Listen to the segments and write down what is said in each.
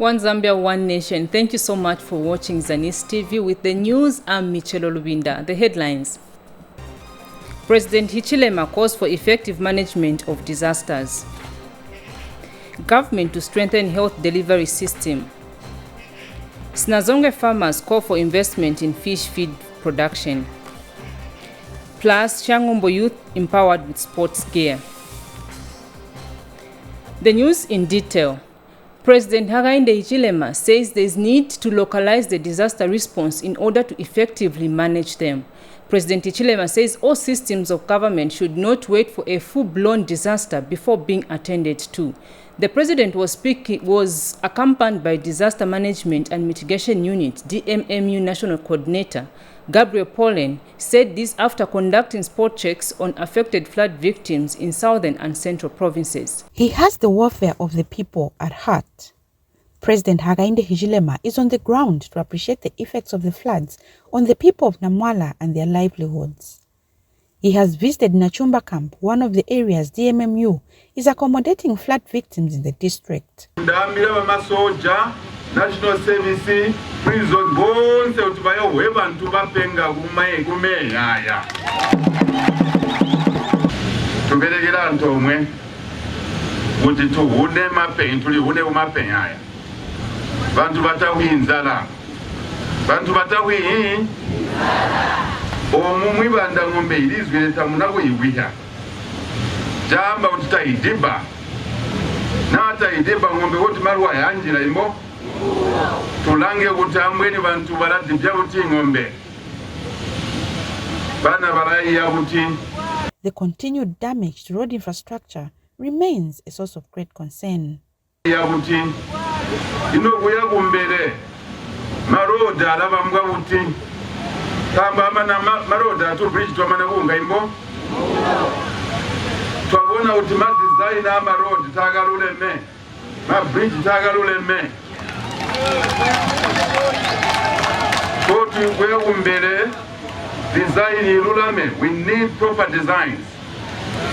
One Zambia, one nation. Thank you so much for watching Zanis TV. With the news, I'm Michelle Lubinda. The headlines. President Hichilema calls for effective management of disasters. Government to strengthen health delivery system. Sinazonge farmers call for investment in fish feed production. Plus, Shangombo youth empowered with sports gear. The news in detail. President Hakainde Hichilema says there is need to localize the disaster response in order to effectively manage them. President Hichilema says all systems of government should not wait for a full-blown disaster before being attended to. The president was accompanied by Disaster Management and Mitigation Unit DMMU National Coordinator Gabriel Pollen said this after conducting spot checks on affected flood victims in southern and central provinces. He has the welfare of the people at heart. President Hakainde Hichilema is on the ground to appreciate the effects of the floods on the people of Namwala and their livelihoods. He has visited Nachumba camp, one of the areas DMMU is accommodating flood victims in the district. National Service, prison, bones, utubayo weba ntuba penga gume yaya. Tubelegera ntomwe, uti tuhune mapen, tulihune umapen yaya. Bantu batawi inzala. Bantu batawi inzala. Omumwi banda ngombe ilizwe tamunago iwiha. Jamba utita idiba. Nata idiba ngombe wote marwa ya anjila imo. Tulange kutambweni bantu balati byabuti ngombe. Bana balayi yabuti. The continued damage to road infrastructure remains a source of great concern. Yabuti. Ino kuya kumbere. Maroda alaba mwabuti. Kamba amana maroda to bridge to amana kunga imbo. Twabona ultima design ama road tagalule me. Ma bridge tagalule me. We need proper designs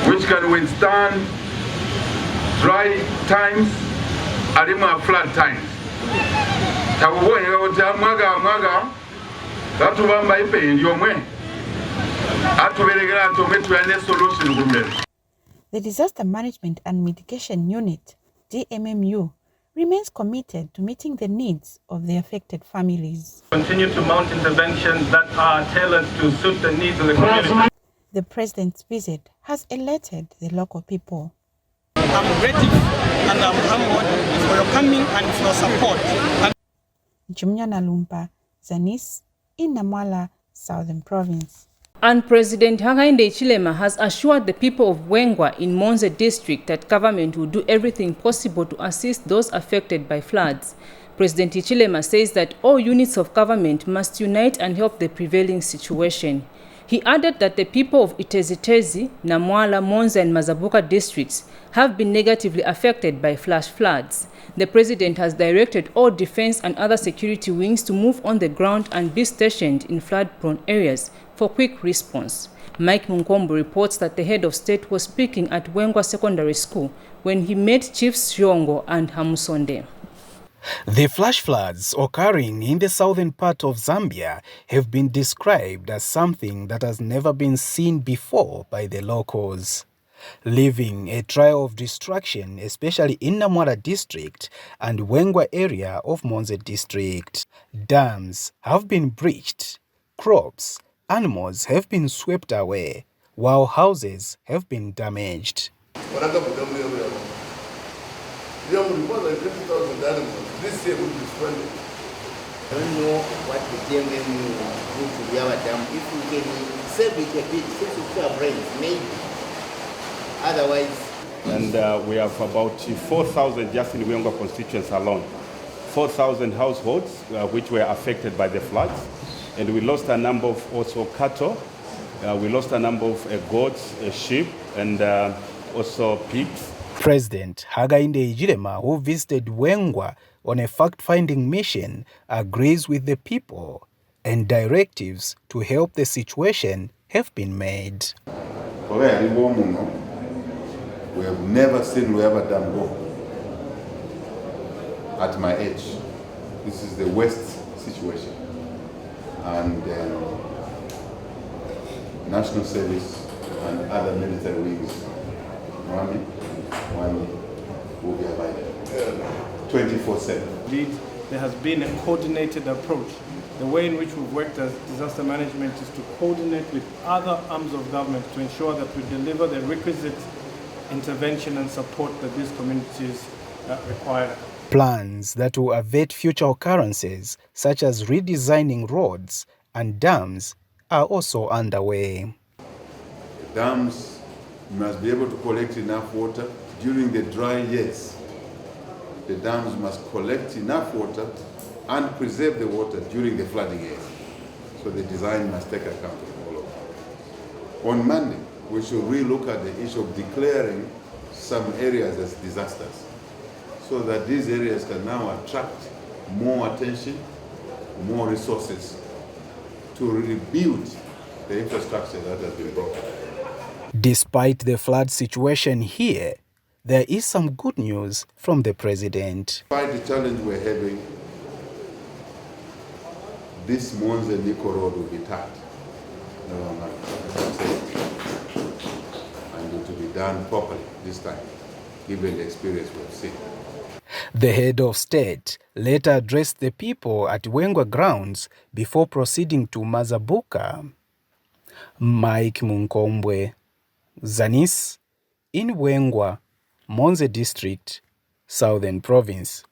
which can withstand dry times and flood times. The Disaster Management and Mitigation Unit, DMMU, remains committed to meeting the needs of the affected families. Continue to mount interventions that are tailored to suit the needs of the community. The president's visit has elated the local people. I'm ready and I'm humbled for your coming and for your support. Jumnyana Lumpa, Zanis, in Namwala, Southern Province. And President Hakainde Hichilema has assured the people of Wengwa in Monze district that government will do everything possible to assist those affected by floods. President Hichilema says that all units of government must unite and help the prevailing situation. He added that the people of Itezitezi, Namwala, Monze and Mazabuka districts have been negatively affected by flash floods. The president has directed all defense and other security wings to move on the ground and be stationed in flood-prone areas for quick response. Mike Munkombo reports that the head of state was speaking at Wengwa Secondary School when he met Chiefs Shiongo and Hamusonde. The flash floods occurring in the southern part of Zambia have been described as something that has never been seen before by the locals, leaving a trail of destruction, especially in Namwala district and Wengwa area of Monze district. Dams have been breached, crops, animals have been swept away, while houses have been damaged. This year will be funded. I don't know what the DMM will do to our dam. If we can save it a bit, since we have rain, maybe. Otherwise. And we have about 4,000 just in Wengwa constituents alone. 4,000 households which were affected by the floods. And we lost a number of also cattle. We lost a number of goats, sheep, and also pigs. President Hakainde Hichilema, who visited Wengwa on a fact-finding mission, agrees with the people and directives to help the situation have been made. We have never seen we ever done go. at my edge. This is the west situation. And national service and other military wings, Army will be available 24/7. Indeed, there has been a coordinated approach. The way in which we've worked as disaster management is to coordinate with other arms of government to ensure that we deliver the requisite intervention and support that these communities require. Plans that will avert future occurrences, such as redesigning roads and dams, are also underway. Dams must be able to collect enough water during the dry years. The dams must collect enough water and preserve the water during the flooding years. So the design must take account of all of that. On Monday, we should relook at the issue of declaring some areas as disasters, so that these areas can now attract more attention, more resources to rebuild the infrastructure that has been broken. Despite the flood situation here, there is some good news from the president. Despite the challenge we're having, this Monze Nico road will be tapped. And it will be done properly this time, given the experience we've seen. The head of state later addressed the people at Wengwa grounds before proceeding to Mazabuka. Mike Munkombwe, Zanis, in Wengwa, Monze District, Southern Province.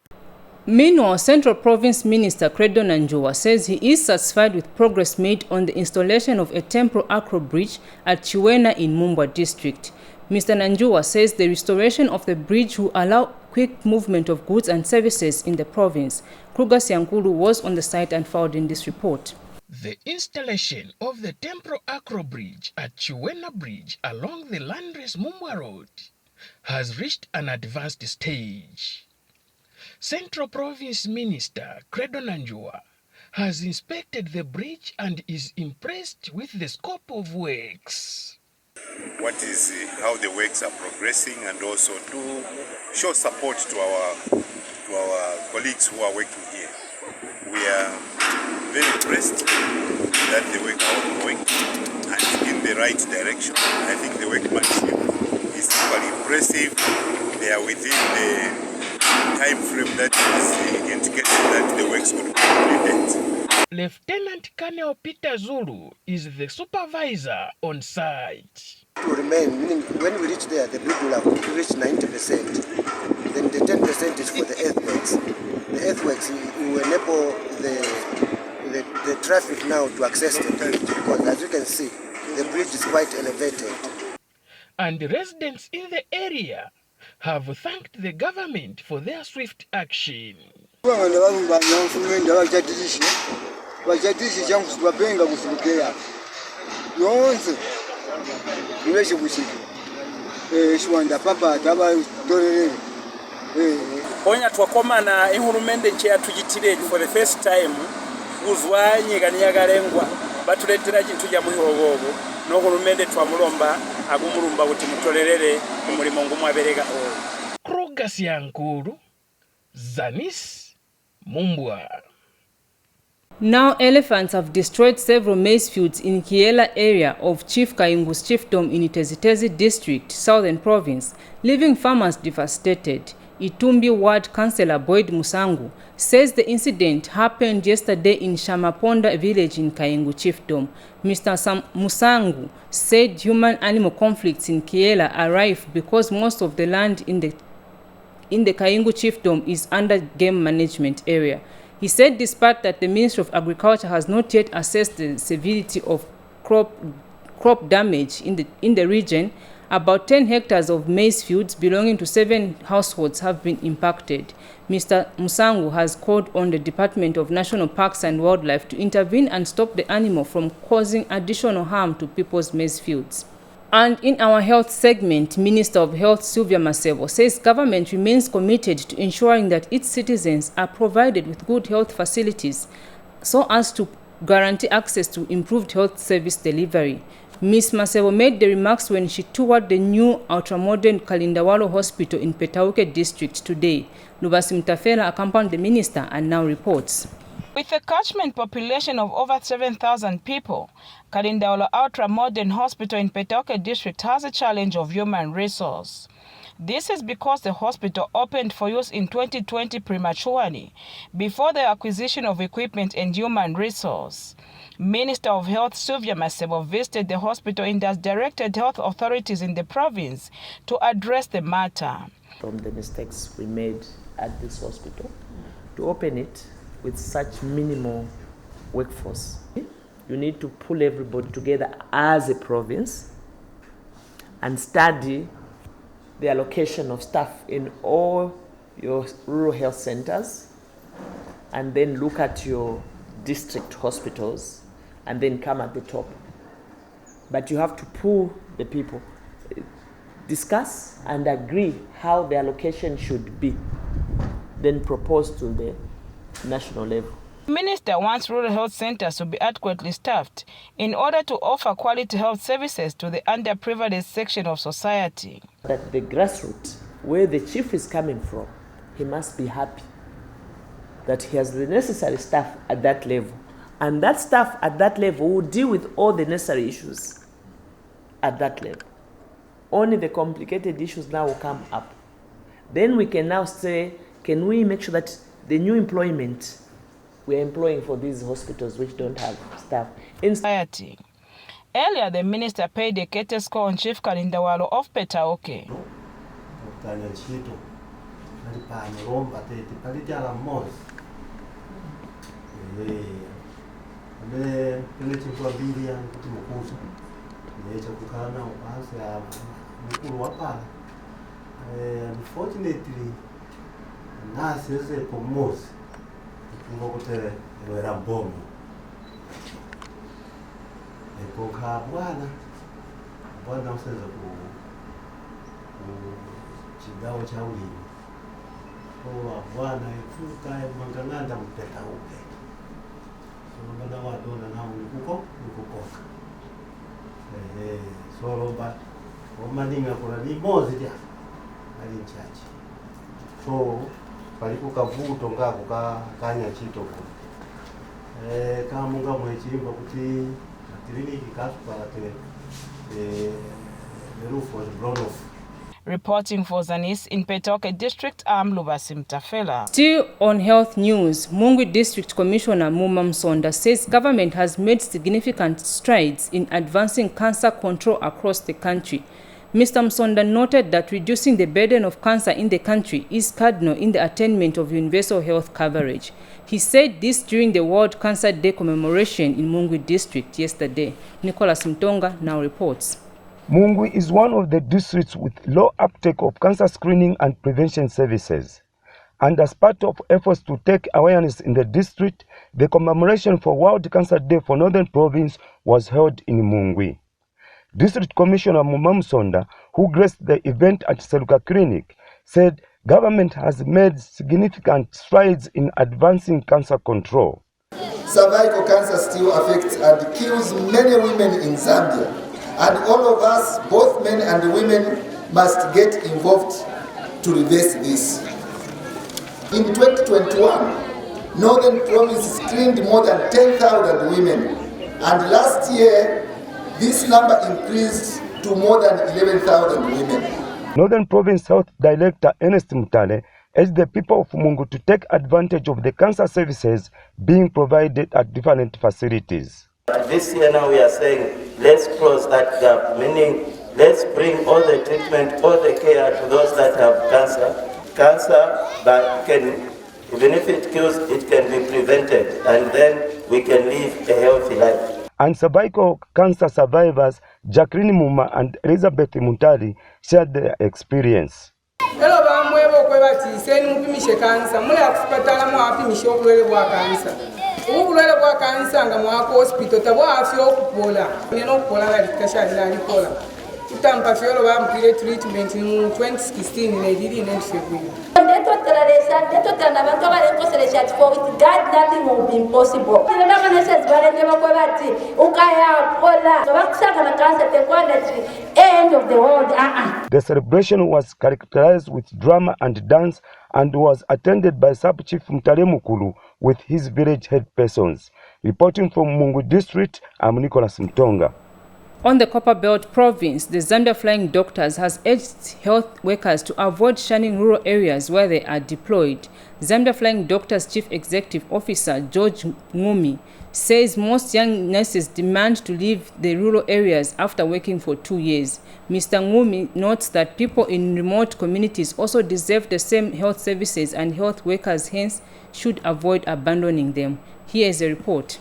Meanwhile, Central Province Minister Credo Nanjua says he is satisfied with progress made on the installation of a temporary acro bridge at Chiwena in Mumbwa District. Mr. Nanjua says the restoration of the bridge will allow quick movement of goods and services in the province. Kruger Siankulu was on the site and filed in this report. The installation of the temporary acro bridge at Chiwena Bridge along the Landres Mumbwa Road has reached an advanced stage. Central Province Minister Credo Nanjua has inspected the bridge and is impressed with the scope of works. What is how the works are progressing, and also to show support to our colleagues who are working here. We are very impressed that the work are ongoing and in the right direction. I think the workmanship is equally impressive. They are within the time frame that is indicated that the works would be completed. Lieutenant Colonel Peter Zulu is the supervisor on site. To remain, meaning when we reach there, the bridge will have reached 90%. Then the 10% is for the earthworks. The earthworks will enable the traffic now to access the bridge, because as you can see, the bridge is quite elevated. And the residents in the area have thanked the government for their swift action. Onya twakomana ihurumende nche tujitire for the first time uzwanye ganyagalengwa batuletera kintu ja muhiwogogo no hurumende twamulomba agumurumba buti mutolerere umulimo ngumu aberega Kruger Siankulu, Zanis, Mumbwa. Now, elephants have destroyed several maize fields in Kiela area of Chief Kayungu's chiefdom in Itezitezi district, Southern Province, leaving farmers devastated. Itumbi Ward Councillor Boyd Musangu says the incident happened yesterday in Shamaponda village in Kayungu chiefdom. Mr. Musangu said human-animal conflicts in Kiela are rife because most of the land in the Kayungu chiefdom is under game management area. He said despite that the Ministry of Agriculture has not yet assessed the severity of crop damage in the region, about 10 hectares of maize fields belonging to 7 households have been impacted. Mr. Musangu has called on the Department of National Parks and Wildlife to intervene and stop the animal from causing additional harm to people's maize fields. And in our health segment, Minister of Health Sylvia Masebo says government remains committed to ensuring that its citizens are provided with good health facilities so as to guarantee access to improved health service delivery. Ms. Masebo made the remarks when she toured the new ultra-modern Kalindawalo Hospital in Petauke district today. Lubasi Mtafela accompanied the minister and now reports. With a catchment population of over 7,000 people, Kalindawalo ultra-modern hospital in Petauke district has a challenge of human resource. This is because the hospital opened for use in 2020 prematurely, before the acquisition of equipment and human resource. Minister of Health Sylvia Masebo visited the hospital and has directed health authorities in the province to address the matter. From the mistakes we made at this hospital, to open it with such minimal workforce. You need to pull everybody together as a province and study the allocation of staff in all your rural health centers, and then look at your district hospitals and then come at the top. But you have to pull the people, discuss and agree how the allocation should be, then propose to the national level. The minister wants rural health centers to be adequately staffed in order to offer quality health services to the underprivileged section of society. At the grassroots, where the chief is coming from, he must be happy that he has the necessary staff at that level. And that staff at that level will deal with all the necessary issues at that level. Only the complicated issues now will come up. Then we can now say, can we make sure that the new employment we are employing for these hospitals which don't have staff in society. Earlier, the minister paid a courtesy call on Chief Kalindawalo of Petauke. Unfortunately, bwana useza ku chigawo cha ulimi kwa bwana ifuka manganganda Petauke bana wadona na nikukoka so lomba omaninga kuna ni mozi ja ali chachi so paliko kavuto ngako kanya chito ko kamunga mwechimba kuti kliniki kasupate the roof was blown off. Reporting for Zanis in Petauke District, I'm Lubasi Mtafela. Still on health news, Mungwi District Commissioner Muma Msonda says government has made significant strides in advancing cancer control across the country. Mr. Msonda noted that reducing the burden of cancer in the country is cardinal in the attainment of universal health coverage. He said this during the World Cancer Day commemoration in Mungwi District yesterday. Nicholas Mtonga now reports. Mungwi is one of the districts with low uptake of cancer screening and prevention services. And as part of efforts to take awareness in the district, the commemoration for World Cancer Day for Northern Province was held in Mungwi. District Commissioner Muma Msonda, who graced the event at Seluka Clinic, said government has made significant strides in advancing cancer control. Cervical cancer still affects and kills many women in Zambia. And all of us, both men and women, must get involved to reverse this. In 2021, Northern Province screened more than 10,000 women. And last year, this number increased to more than 11,000 women. Northern Province Health Director Ernest Mutale urged the people of Mungu to take advantage of the cancer services being provided at different facilities. This year now we are saying, let's close that gap, meaning let's bring all the treatment, all the care to those that have cancer. Cancer that can, even if it kills, it can be prevented, and then we can live a healthy life. And cervical cancer survivors Jacqueline Muma and Elizabeth Muntari shared their experience. Hello, bamwebo kwebati senu mupimishe kansa mule akupatala mu apimishe obulwele bwa kansa. Obulwele bwa kansa nga mwako hospital tabwa afyo okupola. Neno okupola nga likashali na likola. Utampa fyolo bampire treatment mu 2016 ne dili ne Feburay. For with God, nothing will be impossible. End of the world. The celebration was characterized with drama and dance and was attended by Sub-Chief Mtalemukulu with his village head persons. Reporting from Mungu District, I'm Nicholas Mtonga. On the Copper Belt province, the Zambia Flying Doctors has urged health workers to avoid shunning rural areas where they are deployed. Zambia Flying Doctors Chief Executive Officer George Ngumi says most young nurses demand to leave the rural areas after working for 2 years. Mr. Ngumi notes that people in remote communities also deserve the same health services and health workers hence should avoid abandoning them. Here is a report.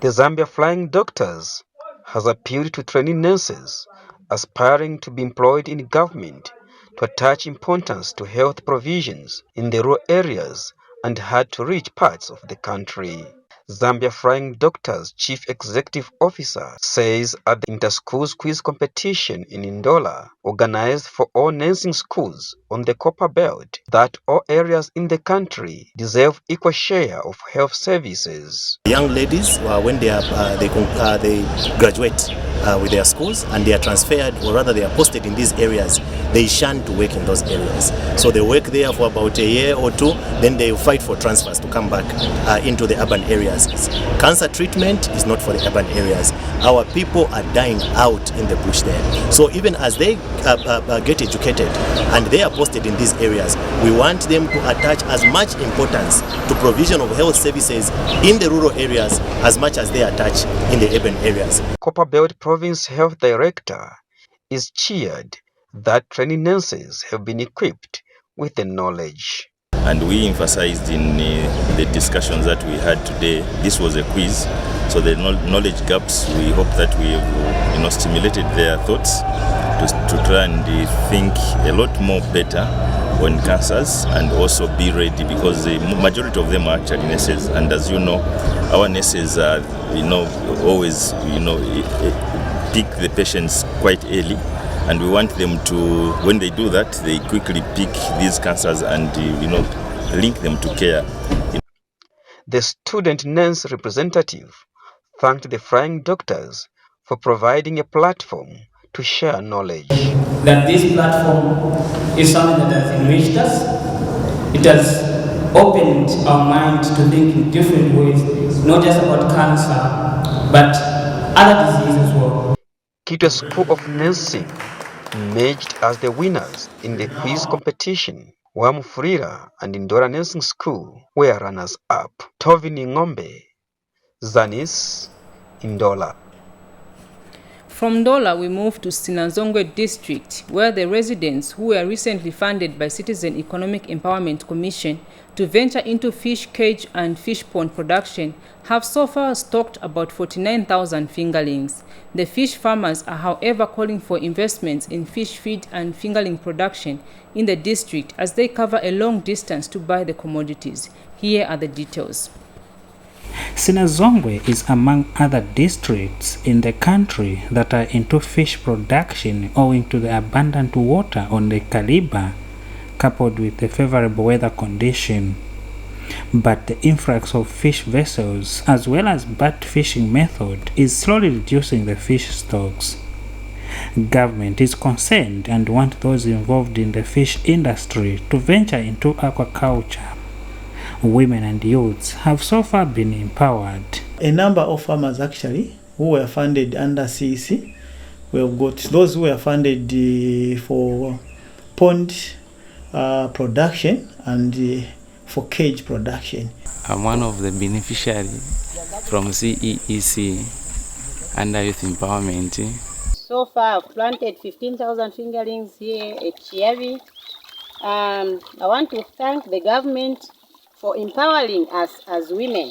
The Zambia Flying Doctors has appealed to trainee nurses aspiring to be employed in government to attach importance to health provisions in the rural areas and hard-to-reach parts of the country. Zambia Flying Doctors Chief Executive Officer says at the inter-schools quiz competition in Ndola, organized for all nursing schools on the Copper Belt, that all areas in the country deserve equal share of health services. Young ladies, when they graduate with their schools and they are transferred, or rather they are posted in these areas, they shun to work in those areas. So they work there for about a year or two, then they fight for transfers to come back into the urban areas. Cancer treatment is not for the urban areas. Our people are dying out in the bush there. So even as they get educated and they are posted in these areas, we want them to attach as much importance to provision of health services in the rural areas as much as they attach in the urban areas. Copper Belt Province Health Director is cheered that training nurses have been equipped with the knowledge. And we emphasized in the discussions that we had today, this was a quiz, so the knowledge gaps, we hope that we have stimulated their thoughts to try and think a lot more better on cancers and also be ready, because the majority of them are actually nurses, and as you know, our nurses are always pick the patients quite early. And we want them to, when they do that, they quickly pick these cancers and link them to care. The student nurse representative thanked the Flying Doctors for providing a platform to share knowledge. That this platform is something that has enriched us. It has opened our mind to think in different ways, not just about cancer, but other diseases as well. Kitwe School of Nursing emerged as the winners in the quiz competition, while Mufurira and Indora Nursing School were runners-up. Tovini Ngombe, Zanis, Ndola. From Ndola, we move to Sinazongwe District, where the residents who were recently funded by Citizen Economic Empowerment Commission to venture into fish cage and fish pond production have so far stocked about 49,000 fingerlings. The fish farmers are, however, calling for investments in fish feed and fingerling production in the district as they cover a long distance to buy the commodities. Here are the details. Sinazongwe is among other districts in the country that are into fish production owing to the abundant water on the Kariba, coupled with the favorable weather condition. But the influx of fish vessels as well as bad fishing method is slowly reducing the fish stocks. Government is concerned and want those involved in the fish industry to venture into aquaculture. Women and youths have so far been empowered. A number of farmers actually who were funded under CEC. We've got those who were funded for pond production and for cage production. I'm one of the beneficiaries from CEEC under Youth Empowerment. So far I've planted 15,000 fingerlings here at Chiavi. I want to thank the government for empowering us as women,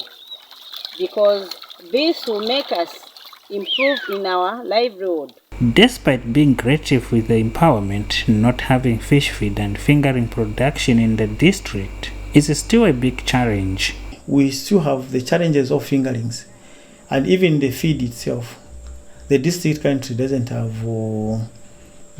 because this will make us improve in our livelihood. Despite being creative with the empowerment, not having fish feed and fingering production in the district is still a big challenge. We still have the challenges of fingerlings and even the feed itself. The district country doesn't have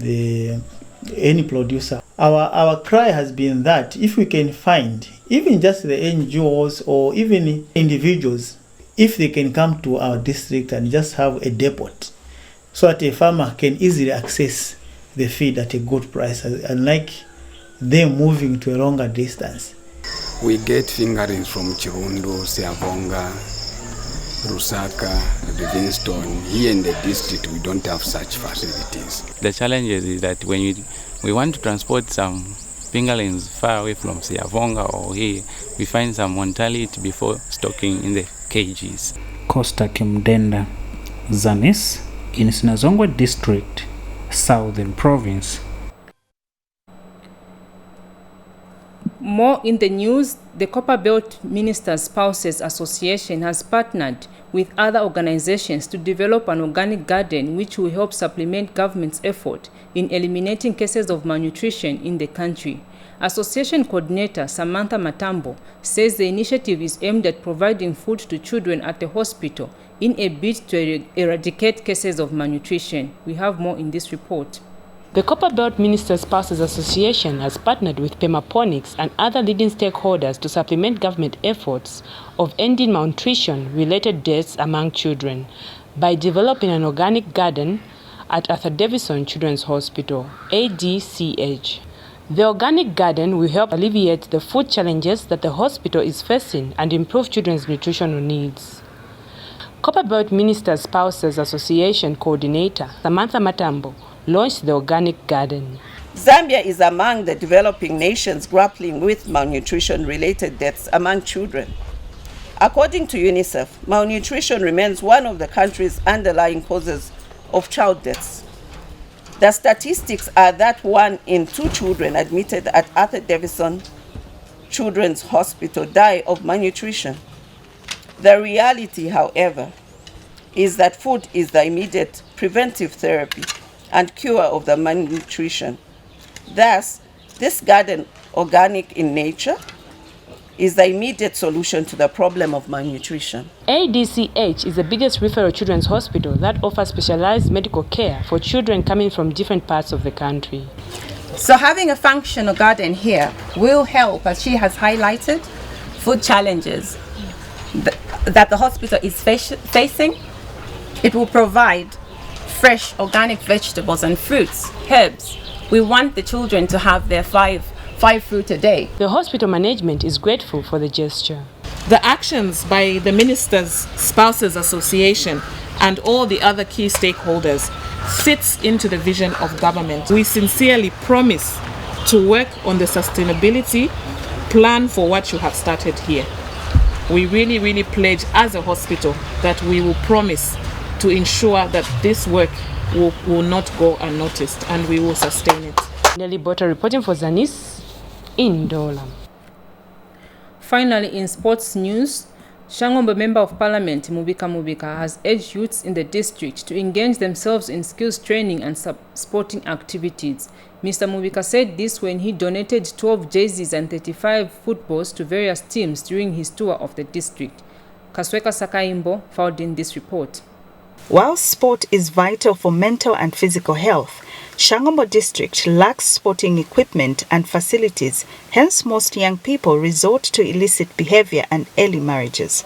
any producer Our cry has been that if we can find even just the NGOs or even individuals, if they can come to our district and just have a depot so that a farmer can easily access the feed at a good price, unlike them moving to a longer distance. We get fingerings from Chirundu, Siavonga, Rusaka, Livingstone. Here in the district, we don't have such facilities. The challenge is that when we want to transport some fingerlings far away from Siavonga or here, we find some mortality before stocking in the cages. Costa Kimdenda, Zanis, in Sinazongwe district, Southern Province. More in the news, the Copperbelt Ministers' Spouses Association has partnered with other organizations to develop an organic garden which will help supplement government's effort in eliminating cases of malnutrition in the country. Association coordinator Samantha Matambo says the initiative is aimed at providing food to children at the hospital in a bid to eradicate cases of malnutrition. We have more in this report. The Copperbelt Ministers' Spouses Association has partnered with Pemaponics and other leading stakeholders to supplement government efforts of ending malnutrition-related deaths among children by developing an organic garden at Arthur Davison Children's Hospital, ADCH. The organic garden will help alleviate the food challenges that the hospital is facing and improve children's nutritional needs. Copperbelt Ministers' Spouses Association coordinator Samantha Matambo launched the organic garden. Zambia is among the developing nations grappling with malnutrition-related deaths among children. According to UNICEF, malnutrition remains one of the country's underlying causes of child deaths. The statistics are that 1 in 2 children admitted at Arthur Davison Children's Hospital die of malnutrition. The reality, however, is that food is the immediate preventive therapy and cure of the malnutrition. Thus, this garden, organic in nature, is the immediate solution to the problem of malnutrition. ADCH is the biggest referral children's hospital that offers specialized medical care for children coming from different parts of the country. So having a functional garden here will help, as she has highlighted, food challenges that the hospital is facing. It will provide fresh organic vegetables and fruits, herbs. We want the children to have their five fruit a day. The hospital management is grateful for the gesture. The actions by the Ministers' Spouses Association and all the other key stakeholders fits into the vision of government. We sincerely promise to work on the sustainability plan for what you have started here. We really pledge as a hospital that we will promise to ensure that this work will not go unnoticed and we will sustain it. Nelly Botta reporting for Zanis in Dolam. Finally, in sports news, Shangombe Member of Parliament Mubika has urged youths in the district to engage themselves in skills training and sporting activities. Mr. Mubika said this when he donated 12 jerseys and 35 footballs to various teams during his tour of the district. Kasweka Sakaimbo filed in this report. While sport is vital for mental and physical health, Shangombe district lacks sporting equipment and facilities, hence most young people resort to illicit behavior and early marriages.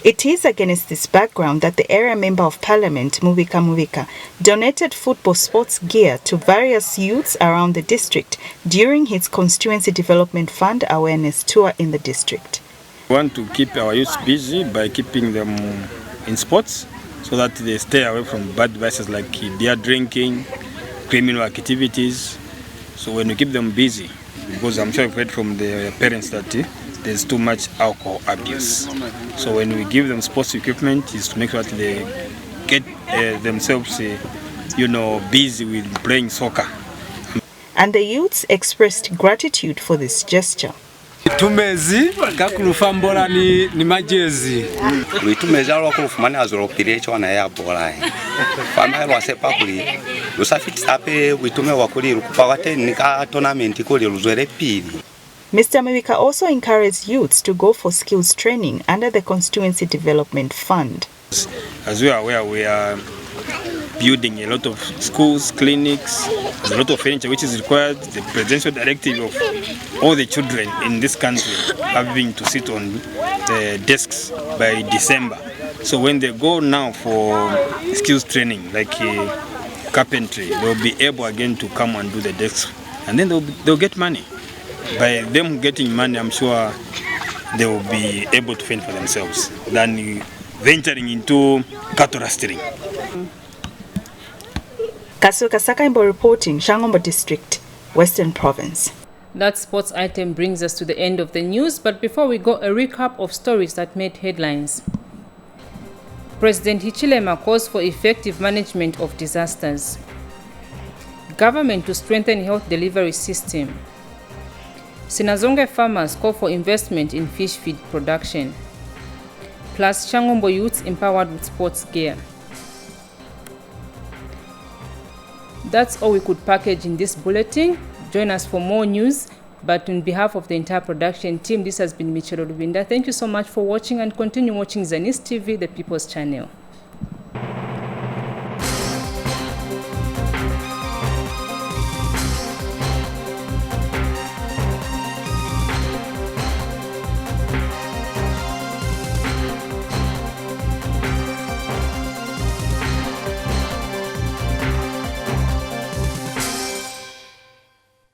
It is against this background that the area member of parliament, Mubika, donated football sports gear to various youths around the district during his constituency development fund awareness tour in the district. We want to keep our youths busy by keeping them in sports, so that they stay away from bad vices like beer drinking, criminal activities. So when we keep them busy, because I'm sure I've heard from their parents that there's too much alcohol abuse. So when we give them sports equipment, is to make sure that they get themselves, busy with playing soccer. And the youths expressed gratitude for this gesture. Tumezi kakulufa mbola ni majezi. Witumeza loko ufumani azoropire chwana ya bola. Fama lwasepa kuli. Lusafiti sape witume wakuli lukupa wate nika tournament kuli luzwele pili. Mr. Mewika also encouraged youths to go for skills training under the Constituency Development Fund. As we are aware, we are building a lot of schools, clinics, a lot of furniture which is required. The presidential directive of all the children in this country having to sit on the desks by December. So when they go now for skills training like carpentry, they'll be able again to come and do the desks, and then they'll get money. By them getting money, I'm sure they will be able to fend for themselves than venturing into cattle rustling. Kasuka Sakaimbo reporting, Shangombo District, Western Province. That sports item brings us to the end of the news, but before we go, a recap of stories that made headlines. President Hichilema calls for effective management of disasters. Government to strengthen health delivery system. Sinazonge farmers call for investment in fish feed production. Plus, Shangombo youths empowered with sports gear. That's all we could package in this bulletin. Join us for more news. But on behalf of the entire production team, this has been Michelo Lubinda. Thank you so much for watching, and continue watching Zanis TV, the People's Channel.